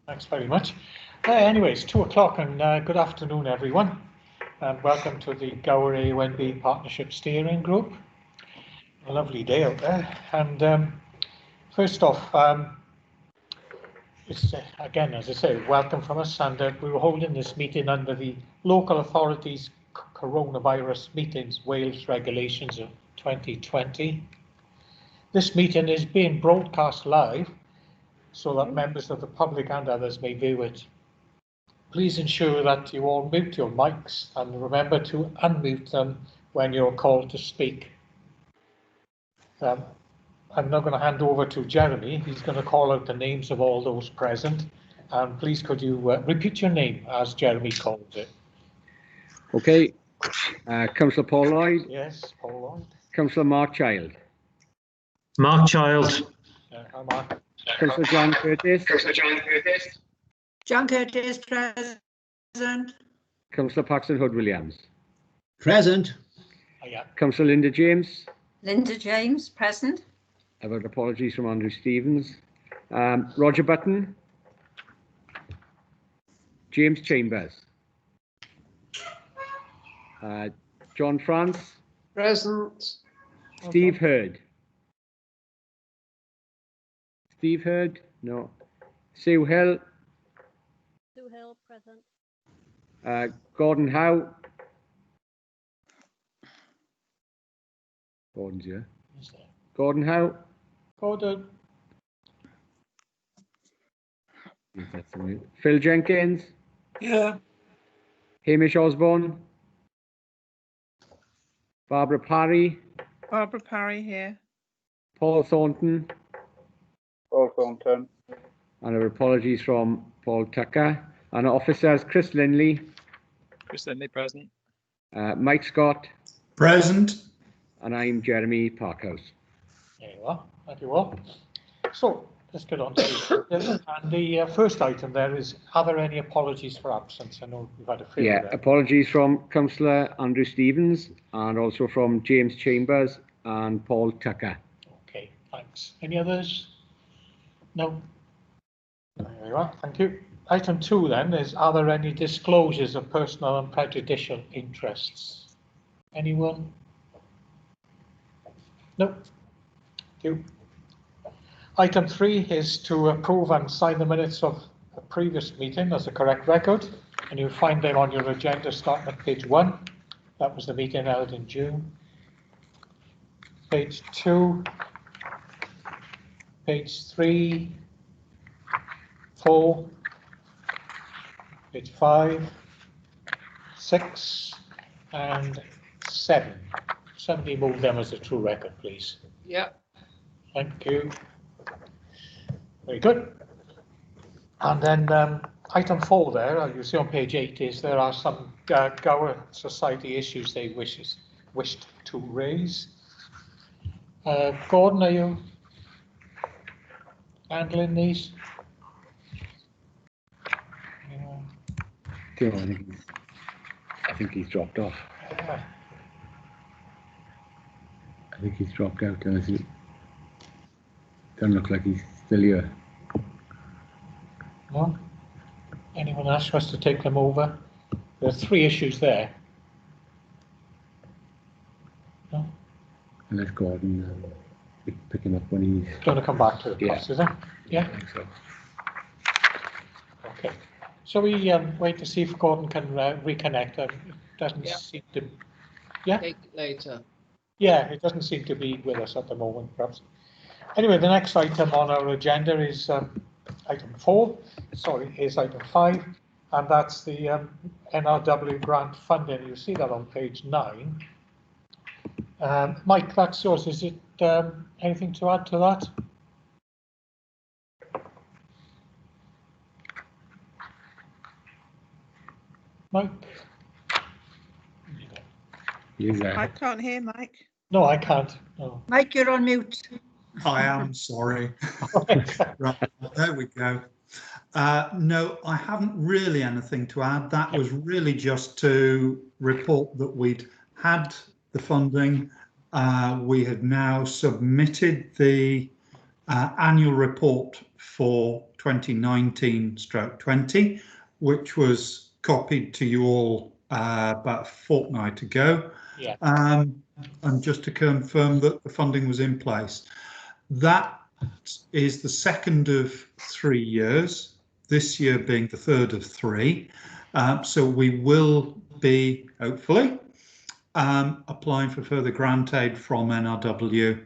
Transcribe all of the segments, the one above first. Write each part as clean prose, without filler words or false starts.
Thanks very much. Anyways, 2 o'clock and good afternoon, everyone, and welcome to the Gower AONB Partnership Steering Group. A lovely day out there. And first off, it's again, as I say, welcome from us. And we were holding this meeting under the Local Authorities Coronavirus Meetings Wales Regulations of 2020. This meeting is being broadcast live so that members of the public and others may view it. Please ensure that you all mute your mics and remember to unmute them when you're called to speak. I'm now going to hand over to Jeremy. He's going to call out the names of all those present. And please could you repeat your name as Jeremy calls it. Okay. Councillor Paul Lloyd. Yes, Paul Lloyd. Councillor Mark Child. Mark Child. Hi, Mark. Councillor John Curtis. John Curtis, present. Councillor Paxton Hood-Williams. Present. Yeah. Councillor Linda James. Linda James, present. I've had apologies from Andrew Stevens. Roger Button. James Chambers. John France. Present. Steve Hurd. Steve Hurd? No. Sue Hill. Sue Hill, present. Gordon Howe. Gordon's here. Gordon Howe. Gordon. Phil Jenkins. Yeah. Hamish Osborne. Barbara Parry. Barbara Parry here. Paul Thornton. Paul Thornton. And our apologies from Paul Tucker. And our officers, Chris Linley. Chris Linley, present. Mike Scott. Present. And I'm Jeremy Parkhouse. There you are. Thank you all. So let's get on to the and the first item there is, are there any apologies for absence? I know we've had a few. Yeah, apologies from Councillor Andrew Stevens and also from James Chambers and Paul Tucker. Okay, thanks. Any others? No. There you are. Thank you. Item 2 then is, are there any disclosures of personal and prejudicial interests? Anyone? No. Thank you. Item 3 is to approve and sign the minutes of the previous meeting as a correct record, and you'll find them on your agenda starting at page 1. That was the meeting held in June. Page 2, page 3, 4, page 5, 6, and 7. Somebody move them as a true record, please. Yeah. Thank you. Very good. And then item 4 there, you see on page 8, is there are some Gower Society issues they wished to raise. Gordon, are you handling these? I think he's dropped off. I think he's dropped out. Doesn't look like he's still here. No? Anyone else wants to take them over? There are 3 issues there. No? Unless Gordon pick him up when he's Going to come back to the class, is it? Yeah? I think so. Okay. So we wait to see if Gordon can reconnect. It doesn't seem to. Yeah? Take it later. Yeah, it doesn't seem to be with us at the moment, perhaps. Anyway, the next item on our agenda is item 5, and that's the NRW grant funding. You see that on page 9. Mike, that's yours. Is it anything to add to that? Mike? I can't hear Mike. No, I can't. No. Mike, you're on mute. I am sorry. Right, there we go. No, I haven't really anything to add. That was really just to report that we'd had the funding. We have now submitted the annual report for 2019/20, which was copied to you all about a fortnight ago. Yeah. And just to confirm that the funding was in place. That is the second of 3 years, this year being the third of 3. So we will be, hopefully, applying for further grant aid from NRW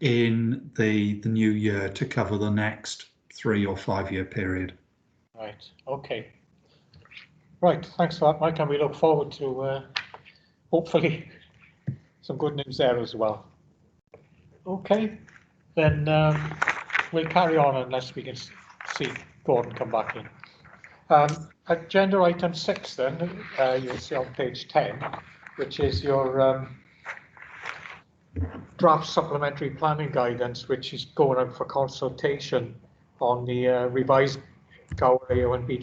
in the new year to cover the next 3 or 5 year period. Right, okay. Right, thanks for that, Mike, and we look forward to hopefully some good news there as well. Okay, then we'll carry on unless we can see Gordon come back in. Agenda item 6 then, you'll see on page 10, which is your draft supplementary planning guidance, which is going out for consultation on the revised Gower AONB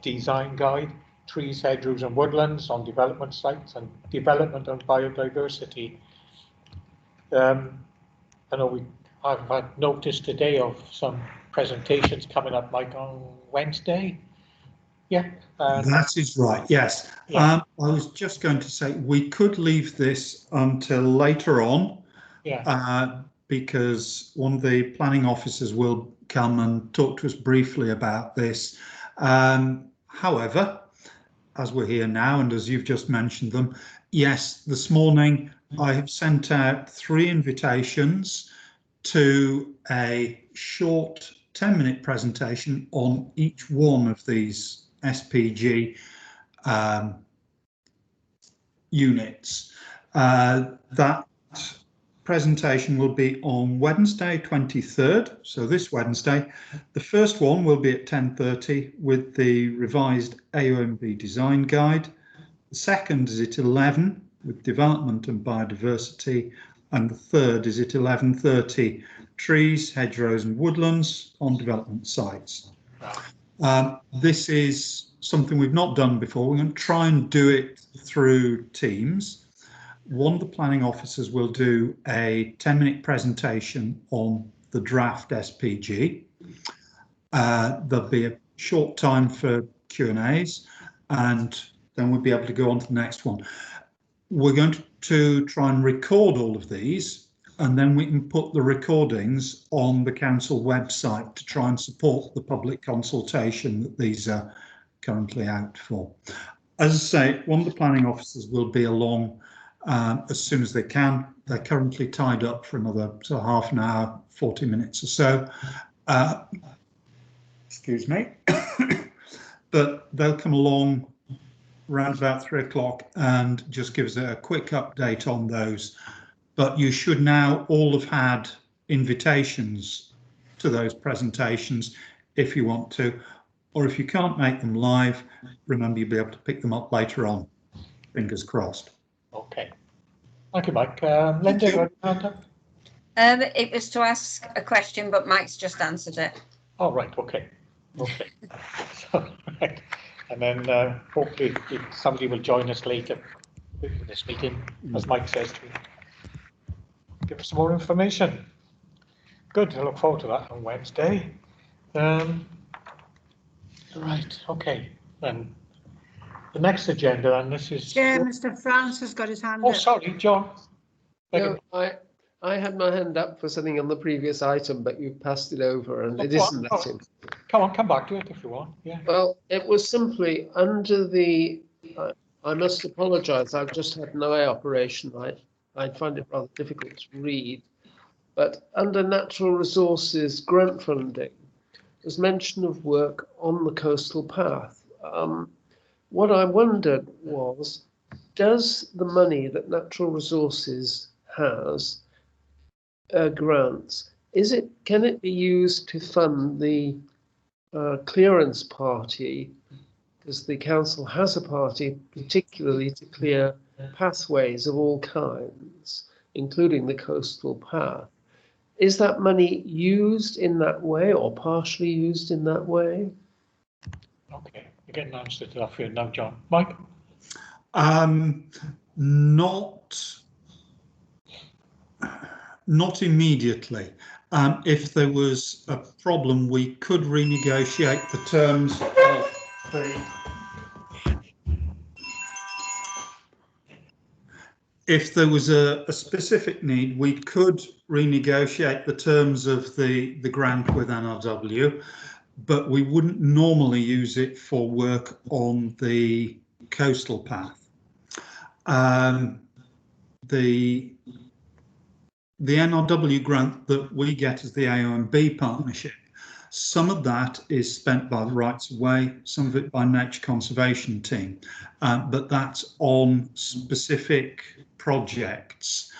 design guide, trees, hedgerows and woodlands on development sites and development and biodiversity. I know I've had notice today of some presentations coming up, Mike, on Wednesday. Yeah. That is right, yes. Yeah. I was just going to say we could leave this until later on. Yeah. Because one of the planning officers will come and talk to us briefly about this. However, as we're here now and as you've just mentioned them, yes, this morning I have sent out 3 invitations to a short 10-minute presentation on each one of these SPG units. That presentation will be on Wednesday 23rd, so this Wednesday. The first one will be at 10:30 with the revised AONB design guide. The second is at 11 with development and biodiversity, and the third is at 11:30 trees, hedgerows and woodlands on development sites. This is something we've not done before. We're going to try and do it through Teams. One of the planning officers will do a 10-minute presentation on the draft SPG. There'll be a short time for Q&As, and then we'll be able to go on to the next one. We're going to try and record all of these, and then we can put the recordings on the council website to try and support the public consultation that these are currently out for. As I say, one of the planning officers will be along as soon as they can. They're currently tied up for another half an hour, 40 minutes or so. Excuse me. But they'll come along around about 3 o'clock and just give us a quick update on those. But you should now all have had invitations to those presentations if you want to, or if you can't make them live, remember you'll be able to pick them up later on. Fingers crossed. Okay. Thank you, Mike. Linda, you got your hand up? It was to ask a question, but Mike's just answered it. Oh, right. Okay. Okay. So, right. And then hopefully somebody will join us later in this meeting, as Mike says, to give us some more information. Good. I look forward to that on Wednesday. Right. Okay. Then the next agenda, and this is... Chair, Mr. France has got his hand Oh, up. sorry, John. No, I had my hand up for something on the previous item, but you passed it over and it isn't that in. Come on, come back to it if you want. Yeah. Well, it was simply under the, I must apologise, I've just had an eye operation. I find it rather difficult to read. But under natural resources grant funding, there's mention of work on the coastal path. What I wondered was, does the money that natural resources has grants, can it be used to fund the clearance party? Because the council has a party particularly to clear pathways of all kinds, including the coastal path. Is that money used in that way or partially used in that way? Okay, you're getting an answer to that for you now, John. Mike? Not immediately. If there was a problem, we could renegotiate the terms of the. If there was a specific need, we could renegotiate the terms of the grant with NRW, but we wouldn't normally use it for work on the coastal path. The NRW grant that we get as the AONB partnership, some of that is spent by the Rights of Way, some of it by Nature Conservation Team, but that's on specific projects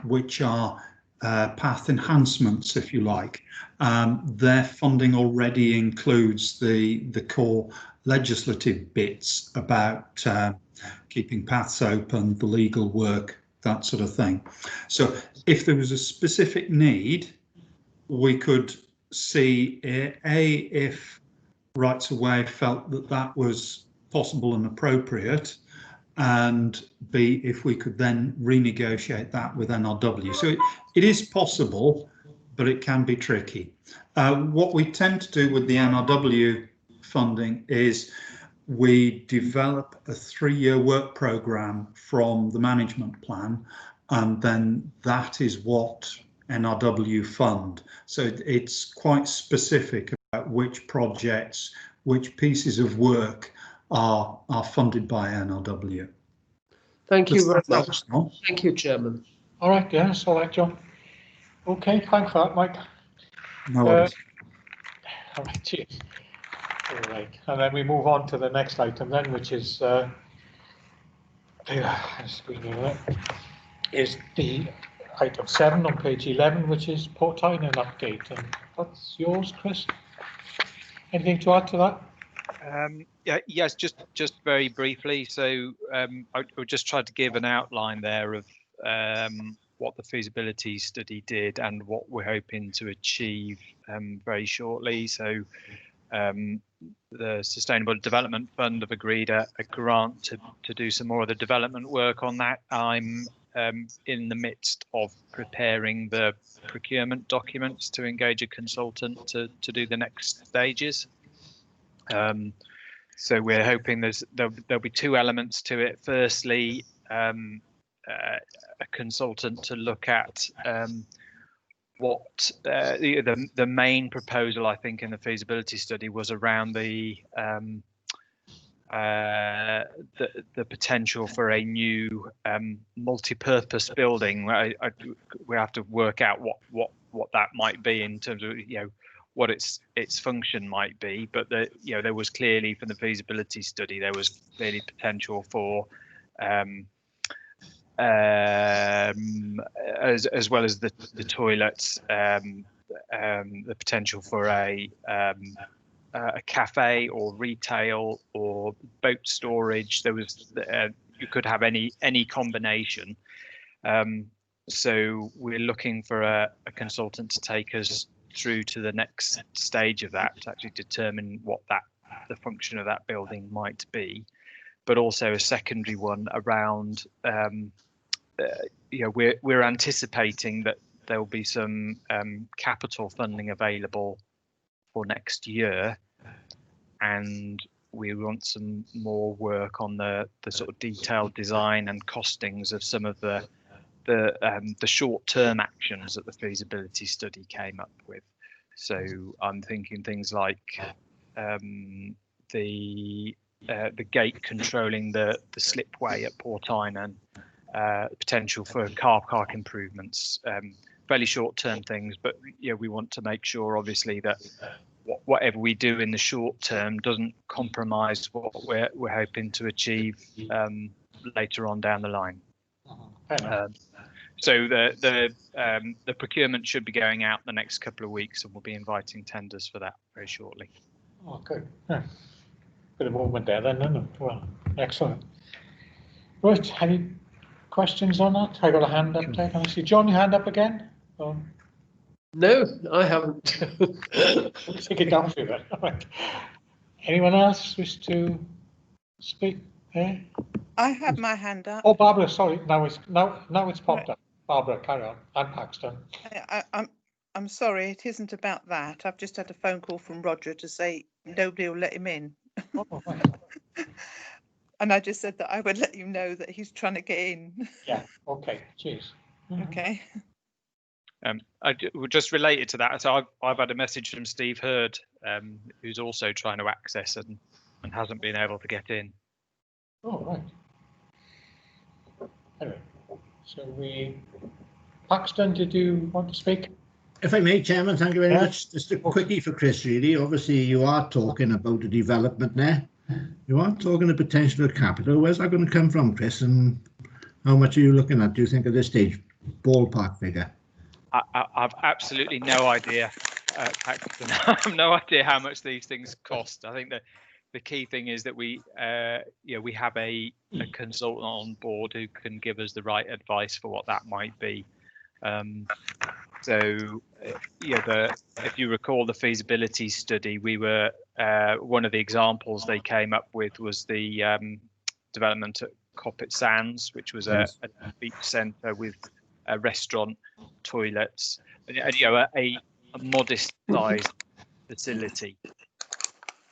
which are path enhancements, if you like. Their funding already includes the core legislative bits about keeping paths open, the legal work, that sort of thing. So if there was a specific need, we could see if Rights of Way felt that that was possible and appropriate, and B, if we could then renegotiate that with NRW. So it is possible, but it can be tricky. What we tend to do with the NRW funding is we develop a 3-year work programme from the management plan, and then that is what NRW fund. So it's quite specific about which projects, which pieces of work are funded by NRW. Thank you very much. Thank you, Chairman. All right, yes, all right, John. Okay, thanks for that, Mike. No worries. All right, cheers. All right, and then we move on to the next item then, which is the item 7 on page 11, which is Port Tynan update. And that's yours, Chris. Anything to add to that? Yeah, yes, just very briefly. So I just tried to give an outline there of what the feasibility study did and what we're hoping to achieve very shortly. So the Sustainable Development Fund have agreed a grant to do some more of the development work on that. I'm in the midst of preparing the procurement documents to engage a consultant to do the next stages. So we're hoping there'll be 2 elements to it. Firstly, a consultant to look at what the main proposal, I think, in the feasibility study was around the potential for a new multi-purpose building. We have to work out what that might be in terms of what its function might be, but there was clearly, from the feasibility study, there was clearly potential for as well as the toilets, the potential for a cafe or retail or boat storage. There was you could have any combination. So we're looking for a consultant to take us through to the next stage of that, to actually determine what the function of that building might be, but also a secondary one around we're anticipating that there will be some capital funding available for next year, and we want some more work on the sort of detailed design and costings of some of the short-term actions that the feasibility study came up with. So I'm thinking things like the gate controlling the slipway at Port Tynan, potential for car park improvements, fairly short-term things, but we want to make sure, obviously, that whatever we do in the short term doesn't compromise what we're hoping to achieve later on down the line. So the procurement should be going out the next couple of weeks, and we'll be inviting tenders for that very shortly. Okay, yeah. Bit of movement there then, isn't it? Well, excellent. Right, any questions on that? I got a hand up there. Can I see John? Your hand up again? No, I haven't. Take it down for you then. All right. Anyone else wish to speak? Eh? I have my hand up. Oh, Barbara, sorry. Now it's popped up. Barbara, carry on. And Paxton. I'm I'm sorry, it isn't about that. I've just had a phone call from Roger to say nobody will let him in. Oh, right. And I just said that I would let you know that he's trying to get in. Yeah, okay, cheers. Okay. Just related to that, so I've had a message from Steve Hurd, who's also trying to access and hasn't been able to get in. Oh, right. Anyway, so Paxton, did you want to speak? If I may, Chairman, thank you very Yeah. much. Just a quickie for Chris, really. Obviously, you are talking about a development there. You are talking a potential of capital. Where's that going to come from, Chris? And how much are you looking at, do you think, at this stage? Ballpark figure. I've absolutely no idea, Paxton. I have no idea how much these things cost. I think that the key thing is that we have a consultant on board who can give us the right advice for what that might be. If you recall the feasibility study, we were one of the examples they came up with was the development at Coppet Sands, which was a beach centre with a restaurant, toilets, and a modest sized facility.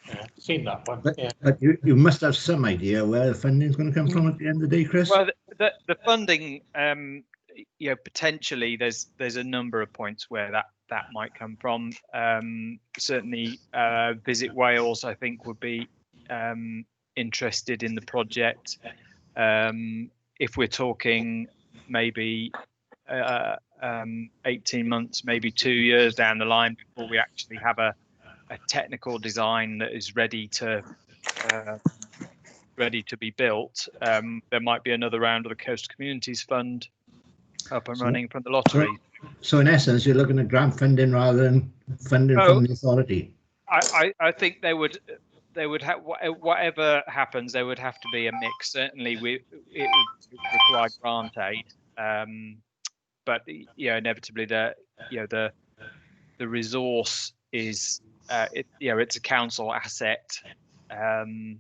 Yeah, seen that one. But, Yeah. but you must have some idea where the funding is going to come from at the end of the day, Chris. Well, the funding, potentially there's a number of points where that might come from. Certainly, Visit Wales, I think, would be interested in the project. If we're talking maybe 18 months, maybe 2 years down the line before we actually have a technical design that is ready to be built, there might be another round of the Coast Communities Fund up and running from the lottery. So in essence, you're looking at grant funding rather than funding from the authority. I think they would have, whatever happens, there would have to be a mix. Certainly, it would require grant aid, but inevitably the resource is it's a council asset, and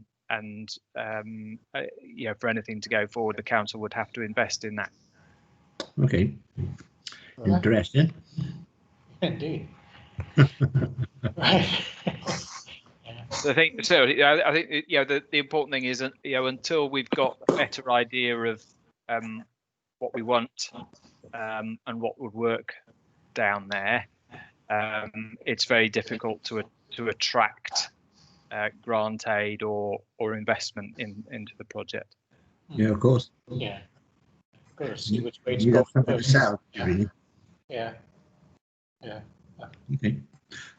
for anything to go forward, the council would have to invest in that. Okay, interesting. Indeed. Right. I think so. I think the important thing is until we've got a better idea of what we want and what would work down there, it's very difficult to attract grant aid or investment into the project. Yeah, of course. Yeah. Got to see which way it's You going. got something to sell, really. Yeah. Yeah. Okay,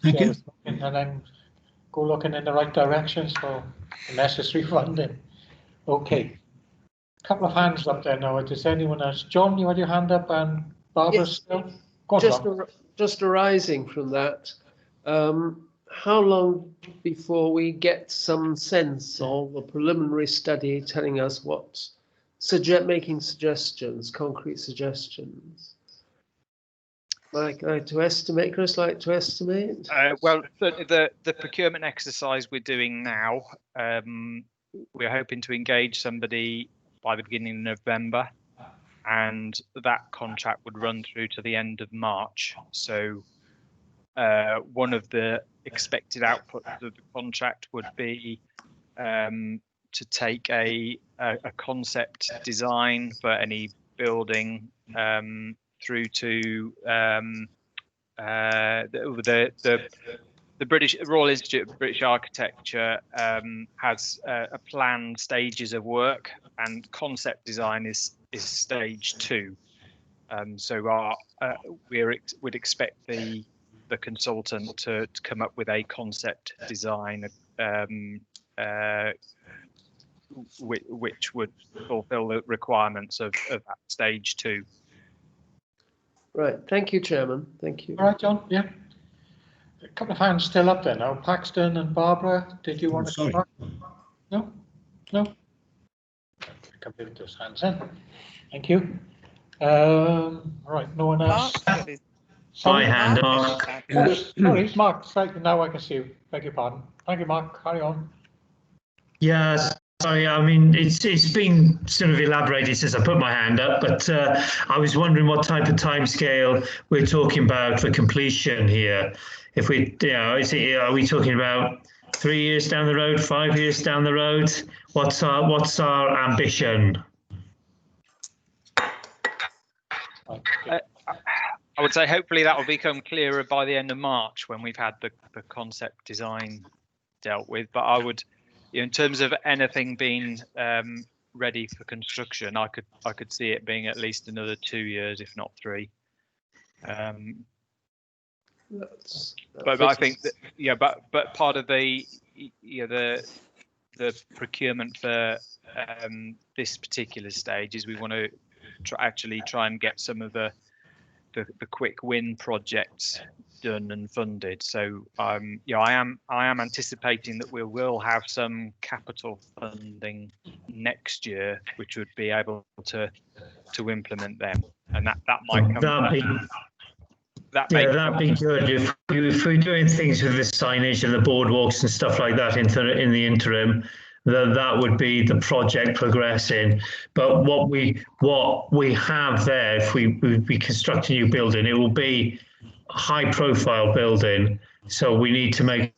thank you. And then go looking in the right directions for the necessary funding. Okay. Couple of hands up there now. Does anyone else? John, you had your hand up, and Barbara Yes. still? Go on, Just arising from that, how long before we get some sense of a preliminary study telling us what, making suggestions, concrete suggestions? Like to estimate, Chris, like to estimate? Well, the procurement exercise we're doing now, we're hoping to engage somebody by the beginning of November, and that contract would run through to the end of March. So one of the expected outputs of the contract would be to take a concept design for any building through to the British Royal Institute of British Architecture has a planned stages of work, and concept design is stage 2. So we'd expect the consultant to come up with a concept design which would fulfil the requirements of that stage 2. Right, thank you, Chairman. Thank you. All right, John. Yeah. A couple of hands still up there now. Paxton and Barbara, did you want to come back? No? No? I can leave those hands in. Thank you. Right, no one else? My hand, Mark. Sorry, Mark. Now I can see you. Beg your pardon. Thank you, Mark. Carry on. Yes. Sorry, I mean, it's been sort of elaborated since I put my hand up, but I was wondering what type of timescale we're talking about for completion here. If we, are we talking about 3 years down the road, 5 years down the road? What's our ambition? I would say hopefully that will become clearer by the end of March when we've had the concept design dealt with. But I would, in terms of anything being ready for construction, I could see it being at least another 2 years, if not 3. But I think that, but part of the procurement for this particular stage is we want to actually try and get some of the quick win projects done and funded. So I am anticipating that we will have some capital funding next year, which would be able to implement them, and that might come. That'd be good if we're doing things with the signage and the boardwalks and stuff like that in the interim. That would be the project progressing. But what we have there, if we construct a new building, it will be a high profile building. So we need to make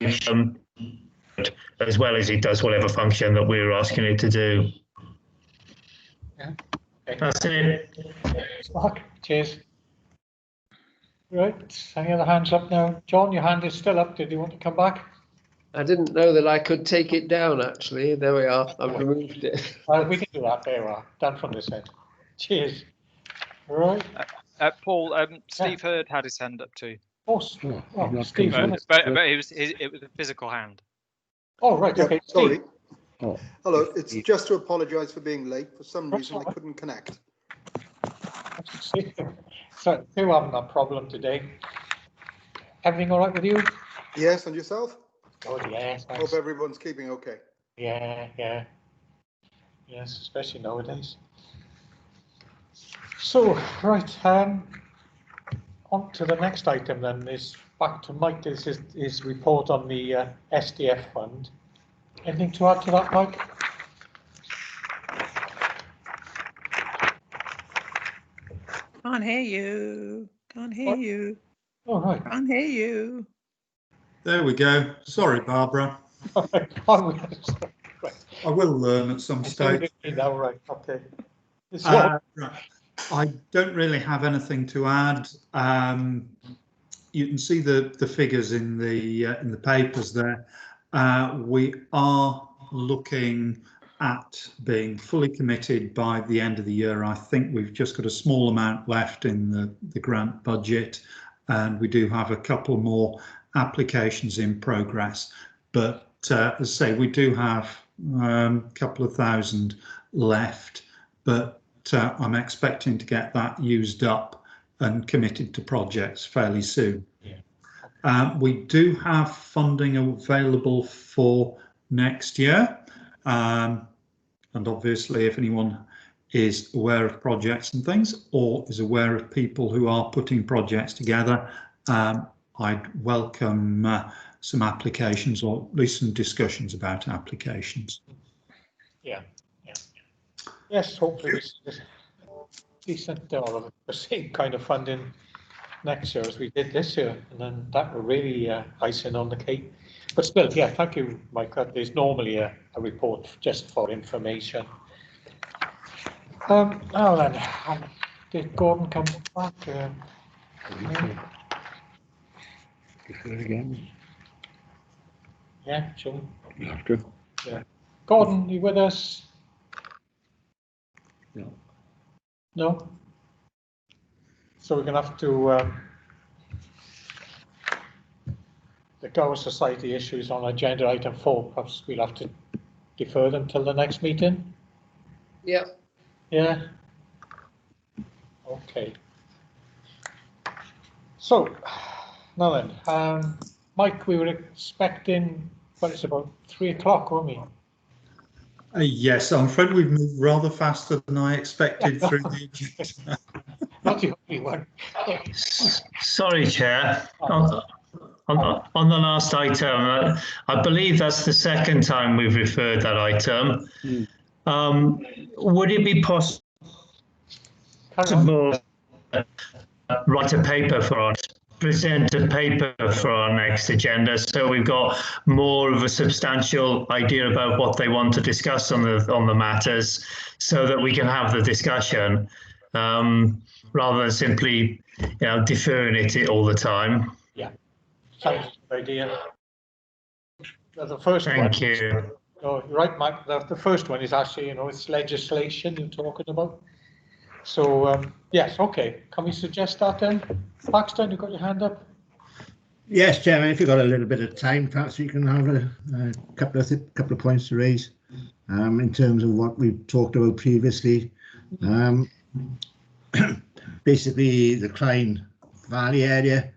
as well as it does whatever function that we're asking it to do. Yeah. Okay. That's it. Mark, cheers. Right, any other hands up now? John, your hand is still up. Did you want to come back? I didn't know that I could take it down, actually. There we are. I've removed it. We can do that. There we are. Done from this end. Cheers. Right. Paul, Steve Hurd had his hand up too. Oh, Steve. But it was a physical hand. Oh, right. Yeah, okay. sorry. Oh. Hello. It's just to apologise for being late. For some reason, I couldn't connect. So, who having that problem today? Everything all right with you? Yes, and yourself? Oh, yes. Hope everyone's keeping okay. Yeah. Yes, especially nowadays. So, right, on to the next item then. Is back to Mike. This is his report on the SDF fund. Anything to add to that, Mike? Can't hear you. Can't hear What? you. Oh, right. Can't hear you. There we go. Sorry, Barbara. I will learn at some stage. No, right, okay. Right. I don't really have anything to add. You can see the figures in the papers there. We are looking at being fully committed by the end of the year. I think we've just got a small amount left in the grant budget, and we do have a couple more applications in progress. But as I say, we do have a couple of thousand left, but I'm expecting to get that used up and committed to projects fairly soon. Yeah. We do have funding available for next year. And obviously, if anyone is aware of projects and things, or is aware of people who are putting projects together, I'd welcome some applications, or at least some discussions about applications. Yeah. Yes, hopefully this decent or the same kind of funding next year as we did this year, and then that will really icing on the cake. But still, yeah, thank you, Mike. There's normally a report just for information. Now then, did Gordon come back? Defer again. Yeah, sure. You have to. Yeah. Gordon, you with us? No. No? So we're going to have to the Gower Society issues on agenda item 4. Perhaps we'll have to defer them till the next meeting. Yeah. Yeah. Okay. So now then, Mike, we were expecting, well, it's about 3 o'clock, weren't we? Yes, I'm afraid we've moved rather faster than I expected through the agenda. Not the only one. Sorry, Chair. on the last item, I believe that's the second time we've referred that item. Would it be possible to write a paper for us, present a paper for our next agenda, so we've got more of a substantial idea about what they want to discuss on the matters, so that we can have the discussion, rather than simply, deferring it all the time. Yeah, sounds a good idea. The first one. Thank you. No, you're right, Mike. The first one is actually, it's legislation you're talking about. So, yes, okay. Can we suggest that then? Paxton, you got your hand up? Yes, Chairman, if you've got a little bit of time, perhaps you can have a couple of points to raise in terms of what we've talked about previously. Basically, the Clyne Valley area.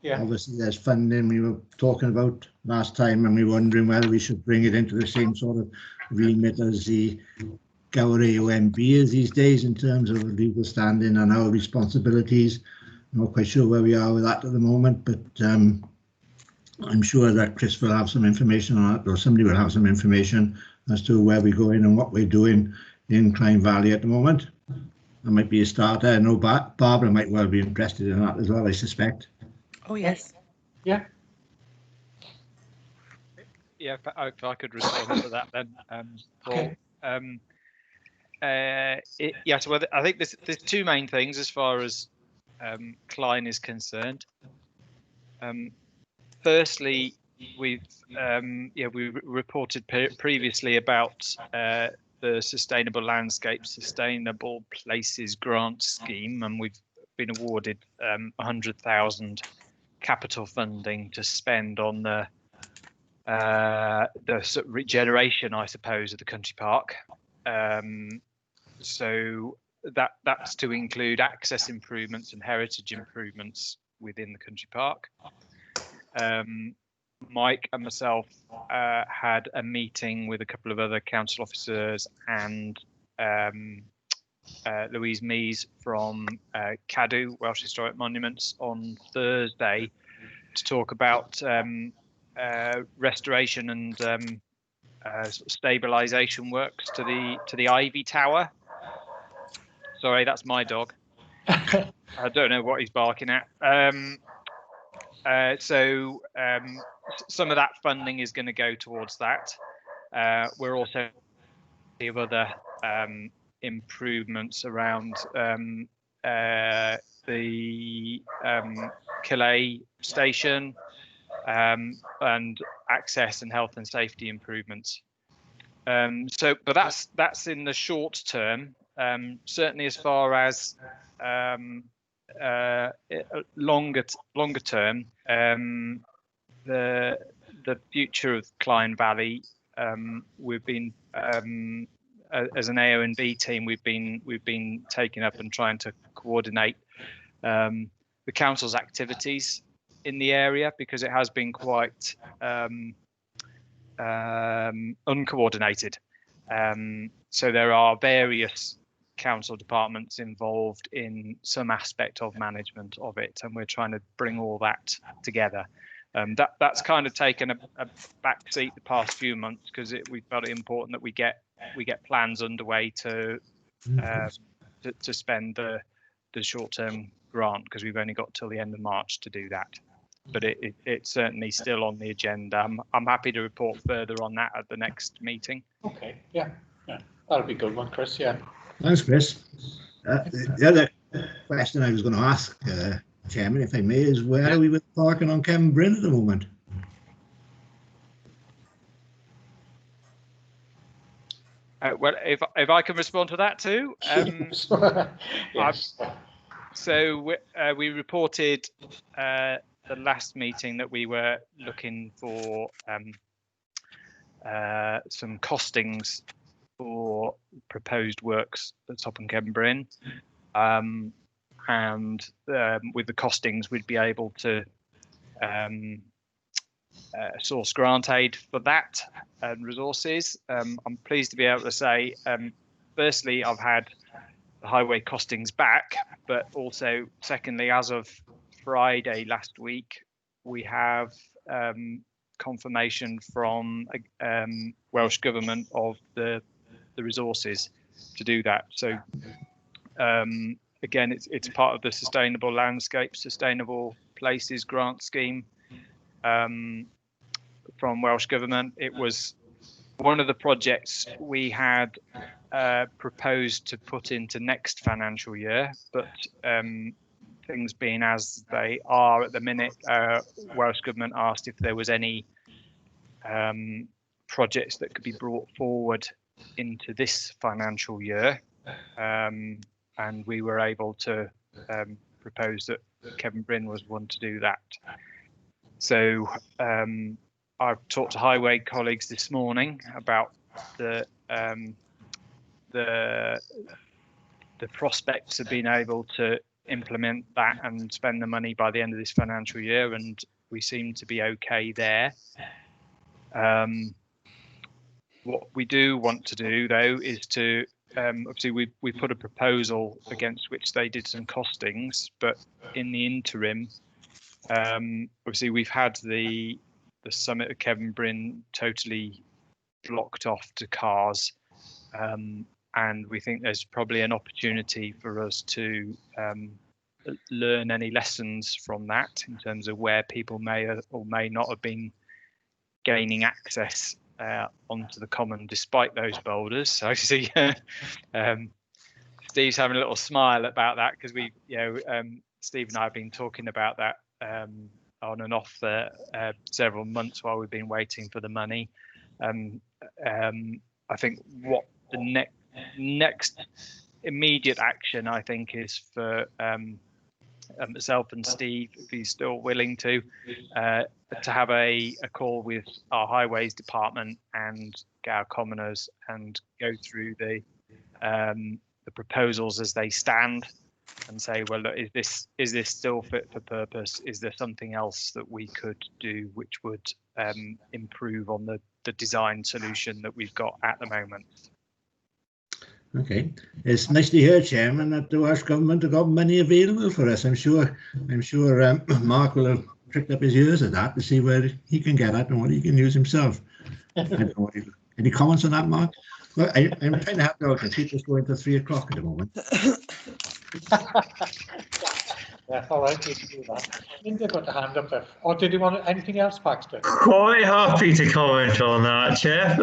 Yeah. Obviously, there's funding we were talking about last time, and we were wondering whether we should bring it into the same sort of remit as the Gower AONB is these days in terms of legal standing and our responsibilities. I'm not quite sure where we are with that at the moment, but I'm sure that Chris will have some information on it, or somebody will have some information as to where we're going and what we're doing in Clyne Valley at the moment. That might be a starter. I know Barbara might well be interested in that as well, I suspect. Oh, yes. Yeah. Yeah, if I could respond to that then, Paul. Yeah, so I think there's two main things as far as Clyne is concerned. Firstly, we reported previously about the Sustainable Landscape, Sustainable Places grant scheme, and we've been awarded 100,000 capital funding to spend on the sort of regeneration, I suppose, of the country park. So that's to include access improvements and heritage improvements within the country park. Mike and myself had a meeting with a couple of other council officers and Louise Mees from CADU, Welsh Historic Monuments, on Thursday to talk about restoration and stabilisation works to the Ivy Tower. Sorry, that's my dog. I don't know what he's barking at. So some of that funding is going to go towards that. We're also have other improvements around the Calais station and access and health and safety improvements. But that's in the short term. Certainly, as far as longer term, the future of Clyne Valley, we've been as an AONB team, we've been taking up and trying to coordinate the council's activities in the area, because it has been quite uncoordinated. So there are various council departments involved in some aspect of management of it, and we're trying to bring all that together. That's kind of taken a back seat the past few months, because we felt it important that we get plans underway to spend the short-term grant, because we've only got till the end of March to do that. But it's certainly still on the agenda. I'm happy to report further on that at the next meeting. Okay, yeah, that'll be a good one, Chris. Yeah. Thanks, Chris. The other question I was going to ask, Chairman, if I may, is where are we with parking on Kevin Bryn at the moment? Well, if I can respond to that too. Yes. So we reported the last meeting that we were looking for some costings for proposed works at Top and Kevin Bryn, and with the costings we'd be able to source grant aid for that and resources. I'm pleased to be able to say, firstly, I've had the highway costings back, but also secondly, as of Friday last week, we have confirmation from Welsh Government of the resources to do that. So again, it's part of the Sustainable Landscape, Sustainable Places grant scheme from Welsh Government. It was one of the projects we had proposed to put into next financial year, but things being as they are at the minute, Welsh Government asked if there was any projects that could be brought forward into this financial year, and we were able to propose that Kevin Bryn was one to do that. So I've talked to highway colleagues this morning about the prospects of being able to implement that and spend the money by the end of this financial year, and we seem to be okay there. What we do want to do though is to obviously we put a proposal against which they did some costings, but in the interim, obviously we've had the summit of Kevin Bryn totally blocked off to cars, and we think there's probably an opportunity for us to learn any lessons from that in terms of where people may or may not have been gaining access onto the common despite those boulders. So I see Steve's having a little smile about that, because we, Steve and I have been talking about that on and off for several months while we've been waiting for the money. I think what the next immediate action, I think, is for myself and Steve, if he's still willing to have a call with our highways department and Gower commoners and go through the proposals as they stand and say, well, look, is this still fit for purpose? Is there something else that we could do which would improve on the design solution that we've got at the moment? Okay, it's nice to hear, Chairman, that the Welsh Government have got money available for us. I'm sure Mark will have pricked up his ears at that to see where he can get at and what he can use himself. I don't know, any comments on that, Mark? Well, I'm trying to help out because people going to 3 o'clock at the moment. Yeah, all right, we can do that. Linda got a hand up there. Or did you want anything else, Paxton? Quite happy to comment on that, Chair.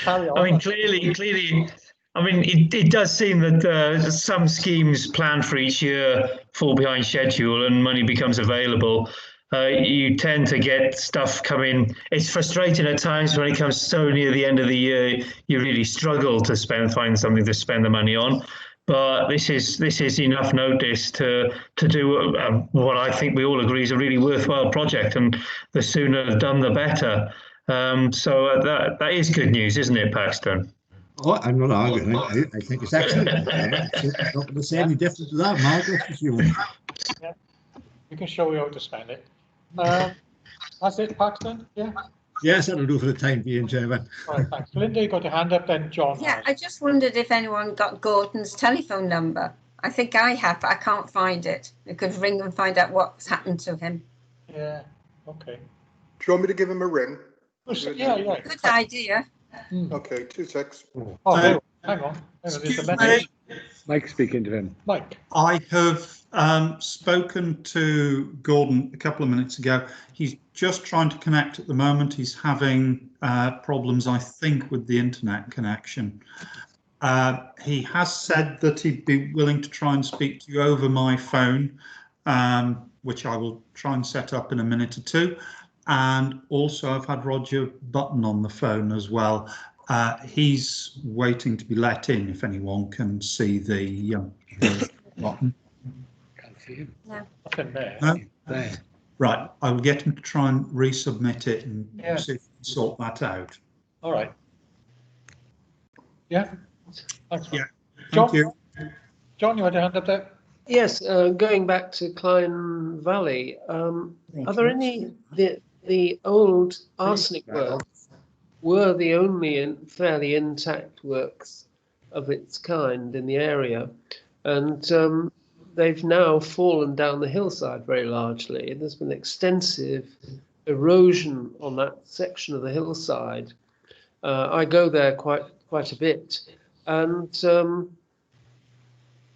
I mean, clearly, I mean, it does seem that some schemes planned for each year fall behind schedule and money becomes available. You tend to get stuff coming. It's frustrating at times when it comes so near the end of the year, you really struggle to find something to spend the money on. But this is enough notice to do what I think we all agree is a really worthwhile project, and the sooner done the better. So that is good news, isn't it, Paxton? Oh, I'm not arguing. I think it's excellent. I'm not going to say any different to that, Mark. Yeah, we can show you how to spend it. That's it, Paxton? Yeah. Yes, that'll do for the time being, Chairman. All right, thanks. Linda, you got your hand up, then John. Yeah, I just wondered if anyone got Gordon's telephone number. I think I have, but I can't find it. I could ring and find out what's happened to him. Yeah, okay. Do you want me to give him a ring? Yeah. Good idea. Okay, 2 secs. Oh, hang on. There's a message. Mike speaking to him. Mike. I have spoken to Gordon a couple of minutes ago. He's just trying to connect at the moment. He's having problems, I think, with the internet connection. He has said that he'd be willing to try and speak to you over my phone, which I will try and set up in a minute or two. And also I've had Roger Button on the phone as well. He's waiting to be let in, if anyone can see the button. Can't see him. No. Nothing there. No? There. Right, I will get him to try and resubmit it and see if we can sort that out. All right. Yeah. Thanks. Yeah. John, Thank you. John, you had a hand up there? Yes, going back to Clyne Valley, are there any, the old arsenic works were the only fairly intact works of its kind in the area, and they've now fallen down the hillside very largely, and there's been extensive erosion on that section of the hillside. I go there quite a bit, and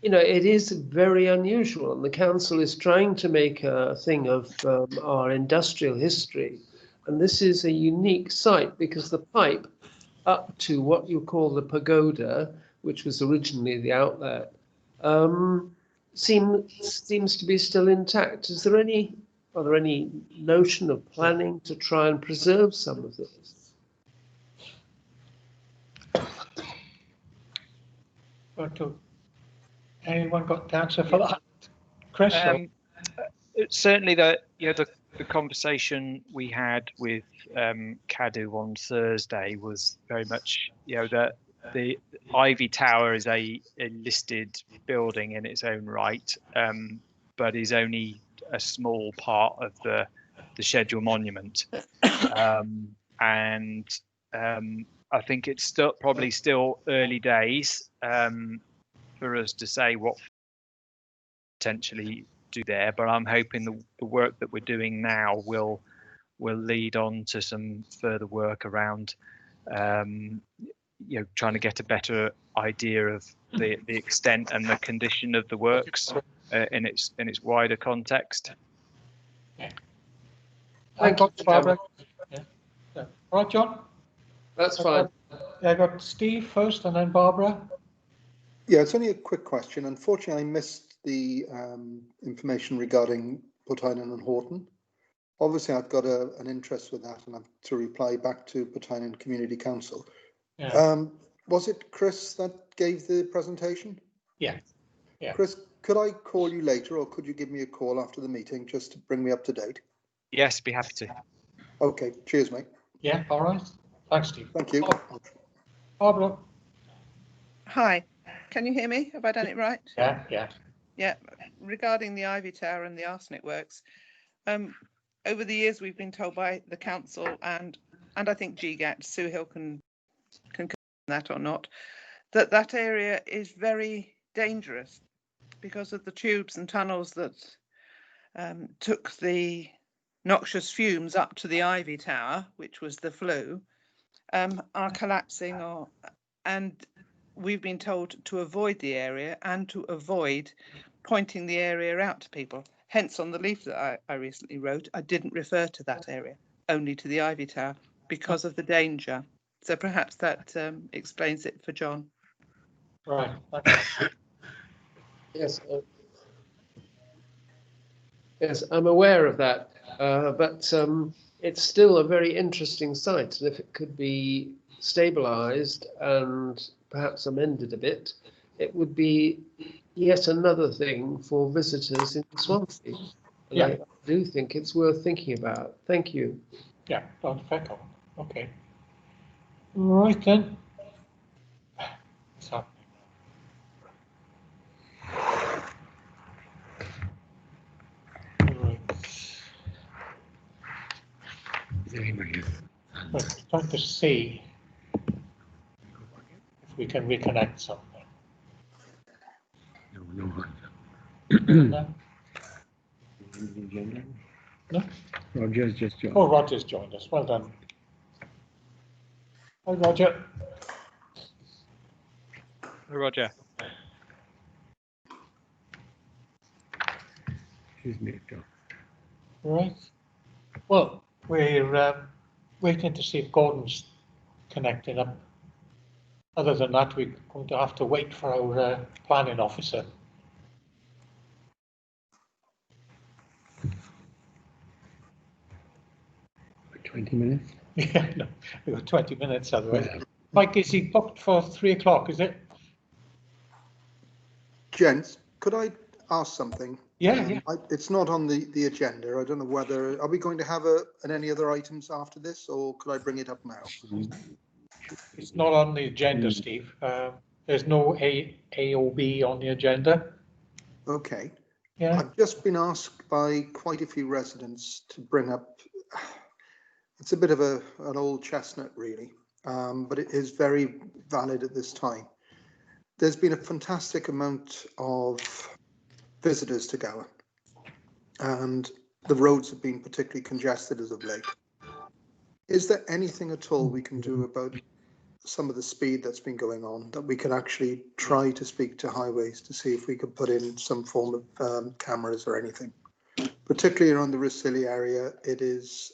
you know, it is very unusual, and the council is trying to make a thing of our industrial history, and this is a unique site because the pipe up to what you call the pagoda, which was originally the outlet, seems to be still intact. Are there any notion of planning to try and preserve some of this? Anyone got the answer for that? Chris? Certainly, the conversation we had with Cadu on Thursday was very much, the Ivy Tower is a listed building in its own right, but is only a small part of the scheduled monument, and I think it's probably still early days for us to say what potentially do there, but I'm hoping the work that we're doing now will lead on to some further work around trying to get a better idea of the extent and the condition of the works in its wider context. Yeah. Thank you, Barbara. Yeah. Right, John? That's fine. I got Steve first and then Barbara. Yeah, it's only a quick question. Unfortunately, I missed the information regarding Portynan and Horton. Obviously, I've got an interest with that, and I'm to reply back to Portynan Community Council. Yeah. Was it Chris that gave the presentation? Yeah. Yeah. Chris, could I call you later, or could you give me a call after the meeting just to bring me up to date? Yes, be happy to. Okay. Cheers, mate. Yeah. All right. Thanks, Steve. Thank you. Barbara. Hi. Can you hear me? Have I done it right? Yeah. Yeah. Yeah. Regarding the Ivy Tower and the arsenic works, over the years we've been told by the council and I think GGAT, Sue Hill can confirm that or not, that area is very dangerous because of the tubes and tunnels that took the noxious fumes up to the Ivy Tower, which was the flue, are collapsing, and we've been told to avoid the area and to avoid pointing the area out to people. Hence, on the leaflet I recently wrote, I didn't refer to that area, only to the Ivy Tower, because of the danger. So perhaps that explains it for John. Right. Yes. Yes, I'm aware of that, but it's still a very interesting site, and if it could be stabilised and perhaps amended a bit, it would be yet another thing for visitors in Swansea. And yeah. I do think it's worth thinking about. Thank you. Yeah, perfect. Okay. Right then. What's happening? Right. We're trying to see if we can reconnect something. No. No? Roger's just joined. Oh, Roger's joined us. Well done. Hi, Roger. Hi, Roger. Excuse me, John. Right. Well, we're waiting to see if Gordon's connecting up. Other than that, we're going to have to wait for our planning officer. 20 minutes? Yeah, no, we've got 20 minutes otherwise. Well, Mike, is he booked for 3 o'clock, is it? Gents, could I ask something? Yeah, it's not on the agenda. I don't know whether, are we going to have any other items after this, or could I bring it up now? It's not on the agenda, Steve. There's no AOB on the agenda. Okay. Yeah. I've just been asked by quite a few residents to bring up, it's a bit of an old chestnut really, but it is very valid at this time. There's been a fantastic amount of visitors to Gower, and the roads have been particularly congested as of late. Is there anything at all we can do about some of the speed that's been going on, that we can actually try to speak to highways to see if we could put in some form of cameras or anything? Particularly around the Rosilly area, it is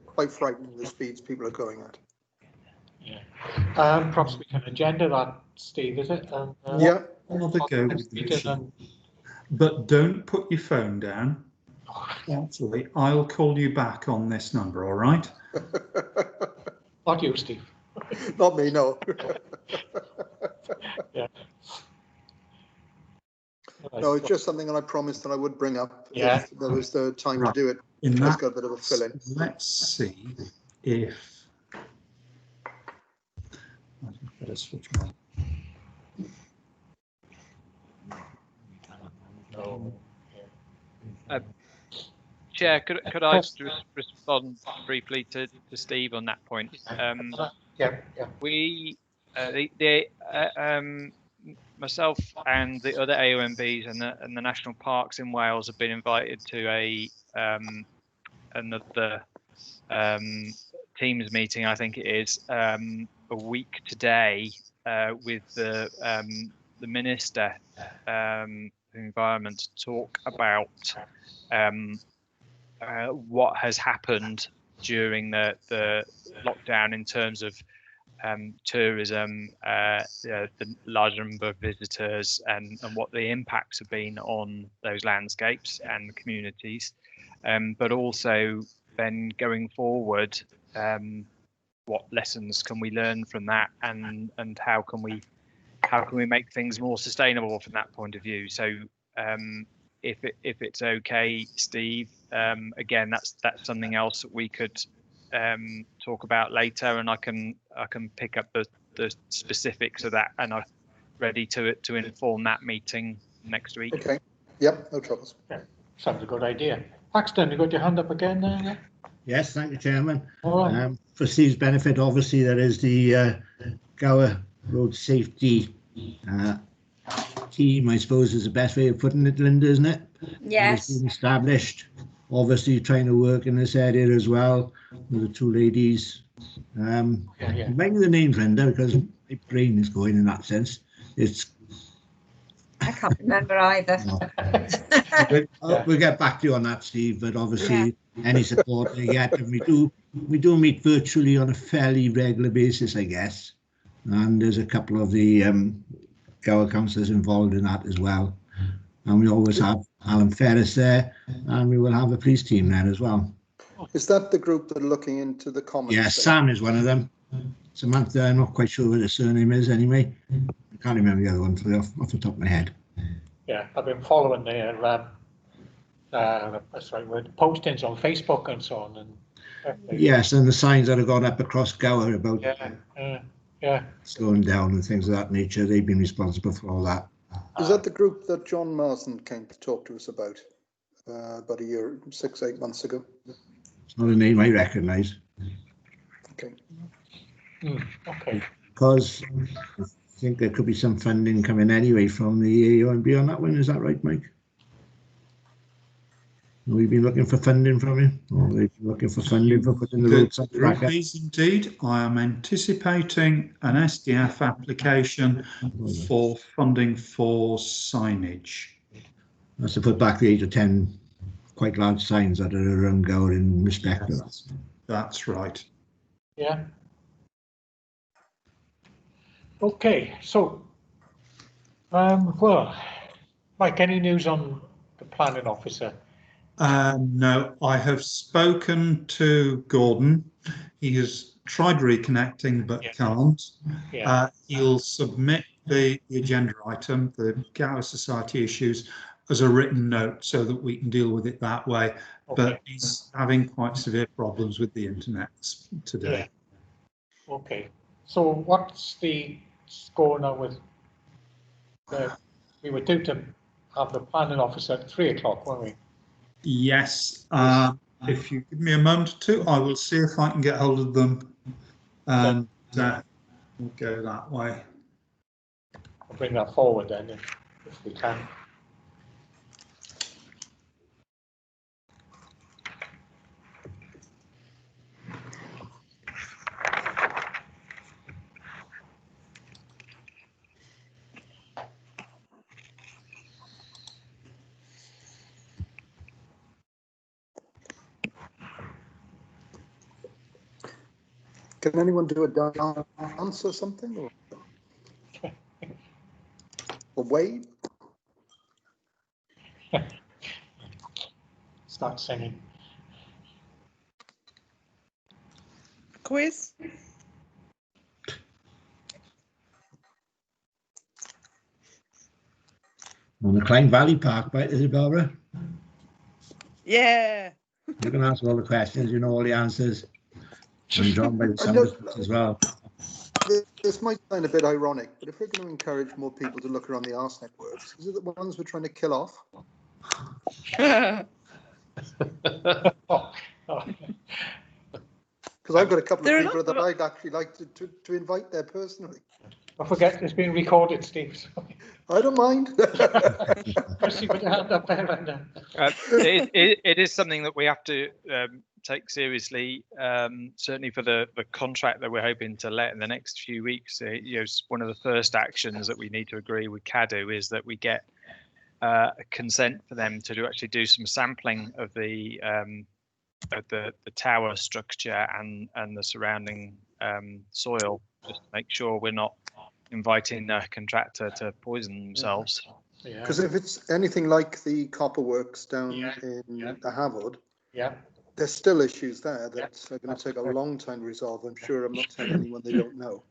quite frightening the speeds people are going at. Yeah. Perhaps we can agenda that, Steve, is it? Yeah. Another go with this. But don't put your phone down. Actually, I'll call you back on this number, all right? Not you, Steve. Not me, no. Yeah. No, it's just something that I promised that I would bring up if there was the time to do it. In Just that, got a bit of a fill-in. let's see if I better switch my. Chair, could I just respond briefly to Steve on that point? We, myself and the other AONBs and the national parks in Wales have been invited to another Teams meeting, I think it is, a week today with the Minister of Environment to talk about what has happened during the lockdown in terms of tourism, the large number of visitors, and what the impacts have been on those landscapes and communities, but also then going forward, what lessons can we learn from that, and how can we make things more sustainable from that point of view? So if it's okay, Steve, again, that's something else that we could talk about later, and I can pick up the specifics of that, and I'm ready to inform that meeting next week. Okay. Yep, no troubles. Yeah. Sounds a good idea. Paxton, you got your hand up again there? Yeah? Yes, thank you, Chairman. All right. For Steve's benefit, obviously there is the Gower Road Safety team, I suppose is the best way of putting it, Linda, isn't it? Yes. It's been established. Obviously trying to work in this area as well with the two ladies. Maybe the names, Linda, because my brain is going in that sense. I can't remember either. We'll get back to you on that, Steve, but obviously any support they get, and we do meet virtually on a fairly regular basis, I guess, and there's a couple of the Gower councillors involved in that as well, and we always have Alan Ferris there, and we will have a police team there as well. Is that the group that are looking into the commons? Yeah, Sam is one of them. Samantha, I'm not quite sure what her surname is anyway. I can't remember the other one off the top of my head. Yeah, I've been following their that's the right word, postings on Facebook and so on. And yes, and the signs that have gone up across Gower about slowing down and things of that nature. They've been responsible for all that. Is that the group that John Marsden came to talk to us about a year, 6-8 months ago? It's not a name I recognise. Okay. Okay. Because I think there could be some funding coming anyway from the AONB on that one. Is that right, Mike? Have we been looking for funding from him? Or have they been looking for funding for putting the roadside track up? Indeed, I am anticipating an SDF application for funding for signage. That's to put back the 8 or 10 quite large signs that are around Gower in respect of that. That's right. Yeah. Okay, so, well, Mike, any news on the planning officer? No, I have spoken to Gordon. He has tried reconnecting but can't. He'll submit the agenda item, the Gower Society issues, as a written note so that we can deal with it that way. Okay. But he's having quite severe problems with the internet today. Yeah. Okay, so what's the score now with we were due to have the planning officer at 3 o'clock, weren't we? Yes. If you give me a moment or two, I will see if I can get hold of them and we'll go that way. I'll bring that forward then if we can. Can anyone do a dance or something? Or wave? Start singing. Quiz? On the Clyde Valley Park, right, is it, Barbara? Yeah. You can ask all the questions, you know all the answers. I'm joined by the sound as well. This might sound a bit ironic, but if we're going to encourage more people to look around the arsenic works, is it the ones we're trying to kill off? Because I've got a couple of people that I'd actually like to invite there personally. Don't forget, it's being recorded, Steve. I don't mind. Chrissy, put your hand up there, Brenda. It is something that we have to take seriously, certainly for the contract that we're hoping to let in the next few weeks. One of the first actions that we need to agree with CADU is that we get consent for them to actually do some sampling of the tower structure and the surrounding soil, just to make sure we're not inviting a contractor to poison themselves. Because if it's anything like the copper works down in the Havard, there's still issues there that are going to take a long time to resolve. I'm sure I'm not telling anyone they don't know.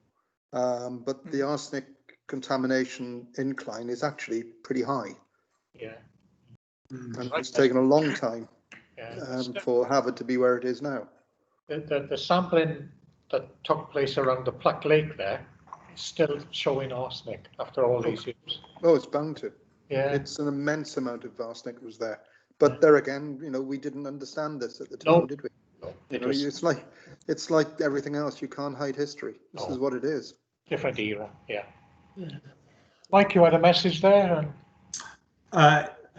But the arsenic contamination incline is actually pretty high. And it's taken a long time for Havard to be where it is now. The sampling that took place around the Pluck Lake there is still showing arsenic after all these years. Oh, it's bound to. Yeah. It's an immense amount of arsenic was there. But there again, we didn't understand this at the time, did we? No, it's like everything else. You can't hide history. This is what it is. Different era, Mike, you had a message there?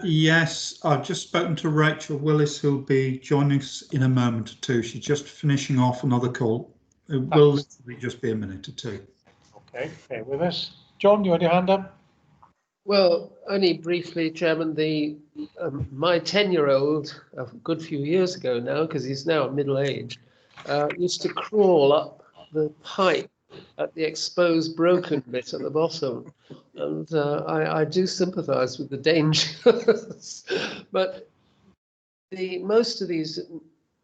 Yes, I've just spoken to Rachel Willis, who'll be joining us in a moment or two. She's just finishing off another call. It will literally just be a minute or two. Okay, stay with us. John, you had your hand up? Well, only briefly, Chairman, my 10-year-old, a good few years ago now, because he's now middle-aged, used to crawl up the pipe at the exposed broken bit at the bottom. And I do sympathise with the dangers. But most of these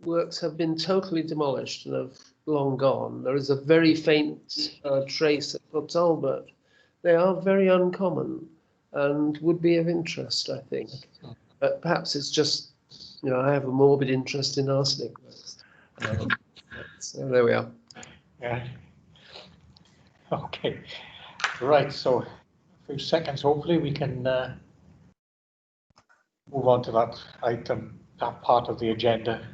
works have been totally demolished and have long gone. There is a very faint trace at Port Talbot. They are very uncommon and would be of interest, I think. But perhaps it's just, I have a morbid interest in arsenic. So there we are. Yeah. Okay. Right. So a few seconds, hopefully we can move on to that item, that part of the agenda.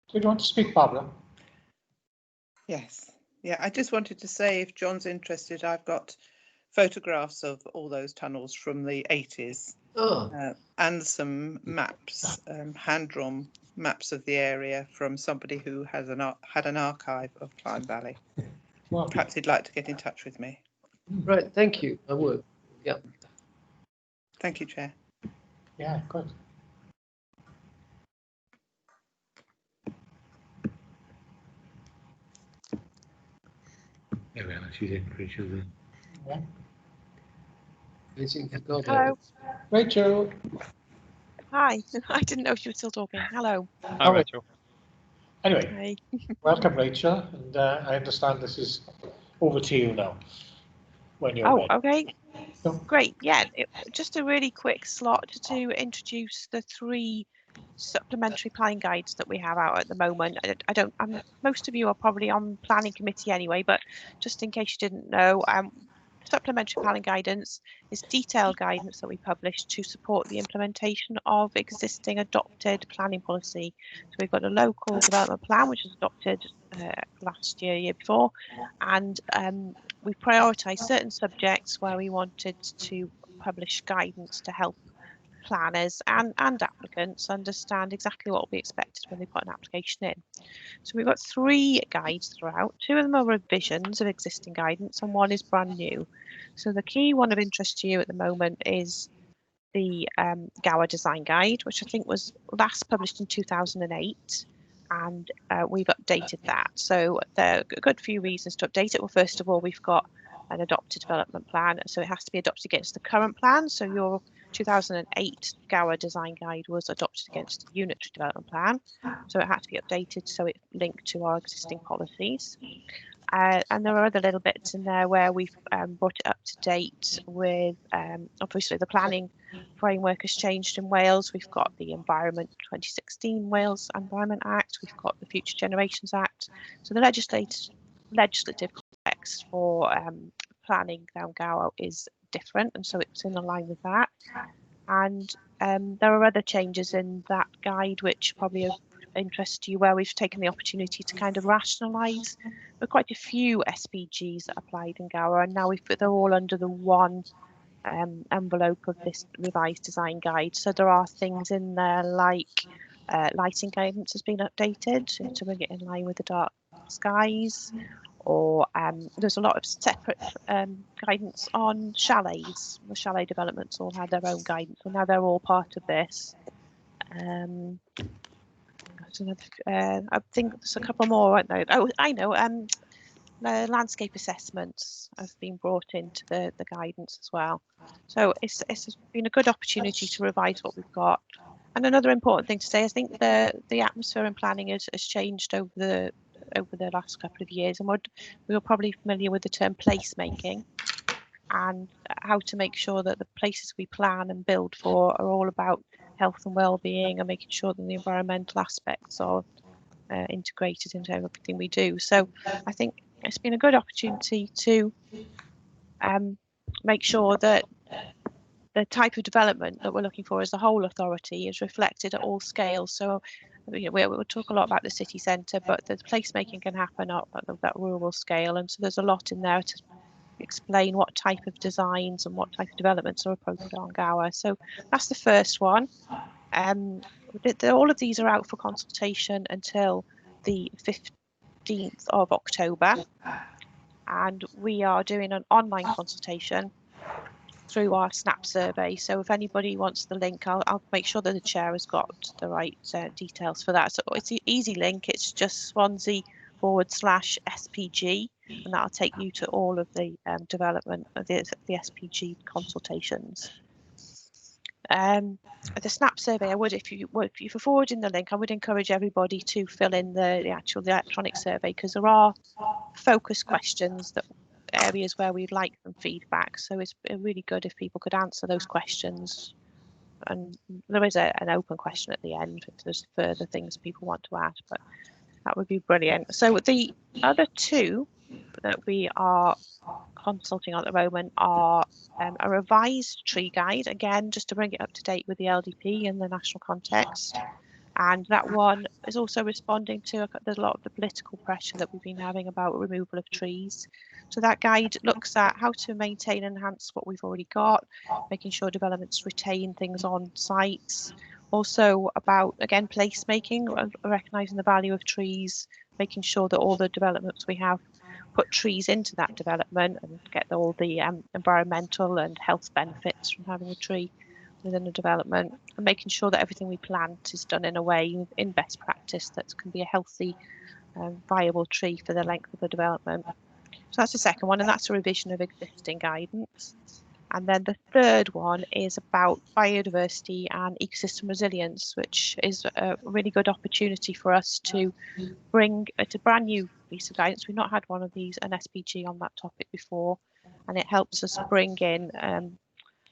Do you want to speak, Barbara? Yes. Yeah, I just wanted to say, if John's interested, I've got photographs of all those tunnels from the 80s and some maps, hand-drawn maps of the area from somebody who has had an archive of Clyde Valley. Well, perhaps he'd like to get in touch with me. Right, thank you. I would. Yeah. Thank you, Chair. Yeah, good. There we are. She's in, Rachel. Yeah. Hello. Rachel. Hi. I didn't know you were still talking. Hello. Hi, Rachel. Anyway, welcome, Rachel. And I understand this is over to you now. When you're ready. Okay. Great. Yeah, just a really quick slot to introduce the 3 supplementary planning guides that we have out at the moment. Most of you are probably on planning committee anyway, but just in case you didn't know, supplementary planning guidance is detailed guidance that we publish to support the implementation of existing adopted planning policy. So we've got a local development plan which was adopted last year before, and we prioritise certain subjects where we wanted to publish guidance to help planners and applicants understand exactly what will be expected when they put an application in. So we've got 3 guides throughout. 2 of them are revisions of existing guidance and 1 is brand new. So the key one of interest to you at the moment is the Gower Design Guide, which I think was last published in 2008, and we've updated that. So there are a good few reasons to update it. Well, first of all, we've got an adopted development plan, so it has to be adopted against the current plan. So your 2008 Gower Design Guide was adopted against the unitary development plan, so it had to be updated so it linked to our existing policies. And there are other little bits in there where we've brought it up to date with, obviously the planning framework has changed in Wales. We've got the Environment 2016 Wales Environment Act, we've got the Future Generations Act. So the legislative context for planning down Gower is different, and so it's in line with that. And there are other changes in that guide which probably of interest to you, where we've taken the opportunity to kind of rationalise. There are quite a few SPGs that applied in Gower, and now they're all under the one envelope of this revised design guide. So there are things in there like lighting guidance has been updated to bring it in line with the dark skies, or there's a lot of separate guidance on chalets. The chalet developments all had their own guidance, so now they're all part of this. I think there's a couple more, aren't there? Oh, I know. The landscape assessments have been brought into the guidance as well. So it's been a good opportunity to revise what we've got. And another important thing to say, I think the atmosphere in planning has changed over the last couple of years, and we were probably familiar with the term placemaking and how to make sure that the places we plan and build for are all about health and well-being, and making sure that the environmental aspects are integrated into everything we do. So I think it's been a good opportunity to make sure that the type of development that we're looking for as a whole authority is reflected at all scales. So we'll talk a lot about the city centre, but the placemaking can happen at that rural scale, and so there's a lot in there to explain what type of designs and what type of developments are appropriate on Gower. So that's the first one. All of these are out for consultation until the 15th of October, and we are doing an online consultation through our SNAP survey. So if anybody wants the link, I'll make sure that the chair has got the right details for that. So it's an easy link. It's just Swansea/SPG, and that'll take you to all of the development of the SPG consultations. The SNAP survey, I would, if you're forwarding the link, I would encourage everybody to fill in the actual electronic survey, because there are focus questions, that areas where we'd like some feedback. So it's really good if people could answer those questions. And there is an open question at the end if there's further things people want to add, but that would be brilliant. So the other 2 that we are consulting on at the moment are a revised tree guide, again just to bring it up to date with the LDP and the national context, and that one is also responding to a lot of the political pressure that we've been having about removal of trees. So that guide looks at how to maintain and enhance what we've already got, making sure developments retain things on sites, also about, again, placemaking, recognising the value of trees, making sure that all the developments we have put trees into that development and get all the environmental and health benefits from having a tree within a development, and making sure that everything we plant is done in a way, in best practice, that can be a healthy, viable tree for the length of the development. So that's the second one, and that's a revision of existing guidance. And then the third one is about biodiversity and ecosystem resilience, which is a really good opportunity for us to bring, it's a brand new piece of guidance. We've not had one of these, an SPG on that topic before, and it helps us bring in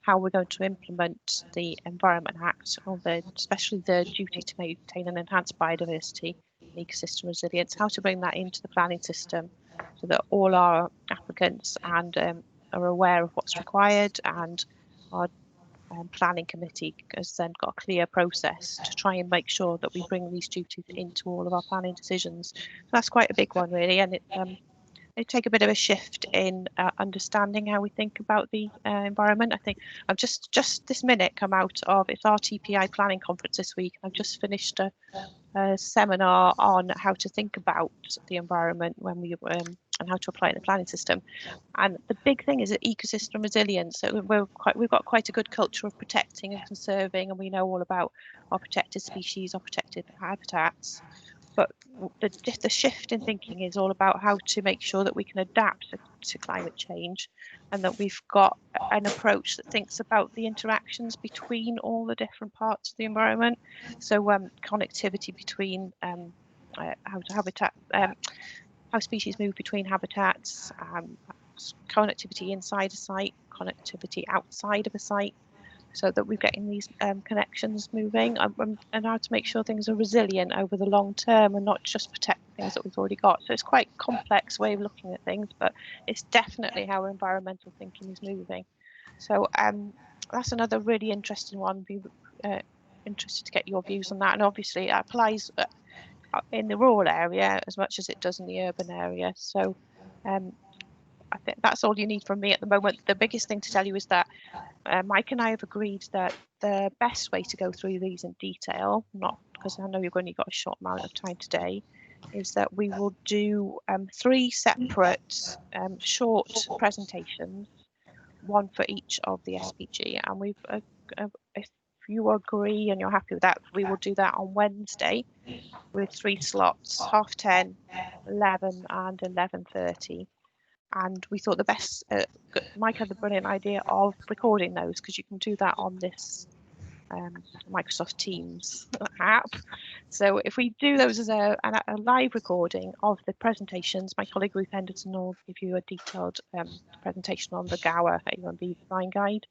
how we're going to implement the Environment Act, or especially the duty to maintain and enhance biodiversity and ecosystem resilience, how to bring that into the planning system so that all our applicants and are aware of what's required, and our planning committee has then got a clear process to try and make sure that we bring these duties into all of our planning decisions. So that's quite a big one, really, and take a bit of a shift in understanding how we think about the environment. I think I've just this minute come out of it's our TPI planning conference this week. I've just finished a seminar on how to think about the environment when we and how to apply it in the planning system. And the big thing is that ecosystem resilience. So we've got quite a good culture of protecting and conserving, and we know all about our protected species, our protected habitats. But the shift in thinking is all about how to make sure that we can adapt to climate change, and that we've got an approach that thinks about the interactions between all the different parts of the environment. So connectivity between how species move between habitats, connectivity inside a site, connectivity outside of a site, so that we're getting these connections moving, and how to make sure things are resilient over the long term and not just protect things that we've already got. So it's quite a complex way of looking at things, but it's definitely how environmental thinking is moving. So that's another really interesting one. Be interested to get your views on that, and obviously it applies in the rural area as much as it does in the urban area. So I think that's all you need from me at the moment. The biggest thing to tell you is that Mike and I have agreed that the best way to go through these in detail, not because I know you've only got a short amount of time today, is that we will do 3 separate short presentations, one for each of the SPG. And we've, if you agree and you're happy with that, we will do that on Wednesday with 3 slots, 10:30, 11 and 11:30. And we thought the best, Mike had the brilliant idea of recording those, because you can do that on this Microsoft Teams app. So if we do those as a live recording of the presentations, my colleague Ruth Henderson will give you a detailed presentation on the Gower AONB design guide.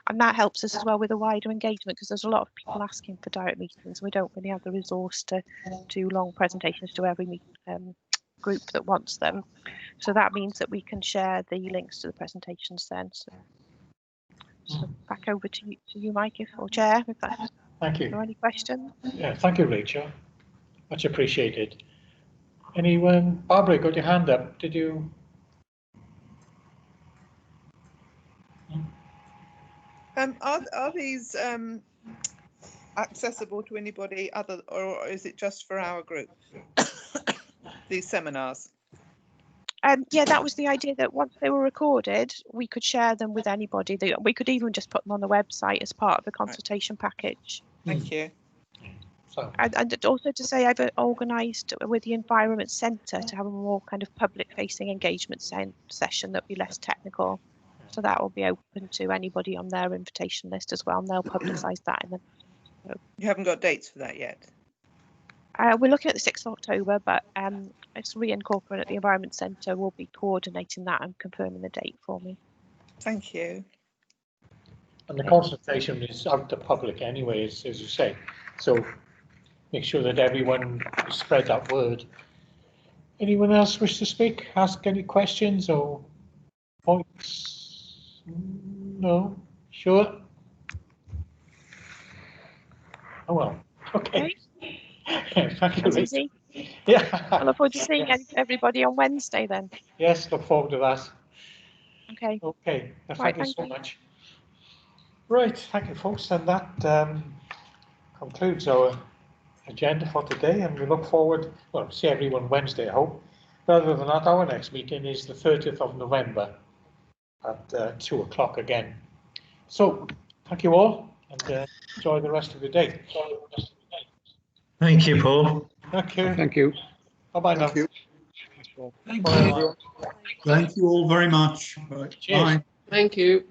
And that helps us as well with a wider engagement, because there's a lot of people asking for direct meetings. We don't really have the resource to do long presentations to every group that wants them. So that means that we can share the links to the presentations then. So back over to you, Mike, or Chair. If that's, thank you. Are there any questions? Yeah, thank you, Rachel. Much appreciated. Anyone? Barbara, got your hand up. Did you? Are these accessible to anybody other, or is it just for our group? These seminars? Yeah, that was the idea, that once they were recorded, we could share them with anybody. We could even just put them on the website as part of the consultation package. Thank you. So. And also to say, I've organised with the Environment Centre to have a more kind of public-facing engagement session that'll be less technical. So that will be open to anybody on their invitation list as well, and they'll publicise that. You haven't got dates for that yet? We're looking at the 6th of October, but it's reincorporated at the Environment Centre. Will be coordinating that and confirming the date for me. Thank you. And the consultation is out to public anyway, as you say. So make sure that everyone spread that word. Anyone else wish to speak? Ask any questions or points? No? Sure? Oh well, okay. Thank you, Rachel. Yeah. I look forward to seeing everybody on Wednesday then. Yes, look forward to that. Okay. Okay, thank you so much. Right, thank you folks, and that concludes our agenda for today, and we look forward, well, to see everyone Wednesday, I hope. But other than that, our next meeting is the 30th of November at 2 o'clock again. So, thank you all, and enjoy the rest of your day. Thank you, Paul. Thank you. Thank you. Bye-bye now. Thank you. Thank you all very much. Cheers. Bye. Thank you.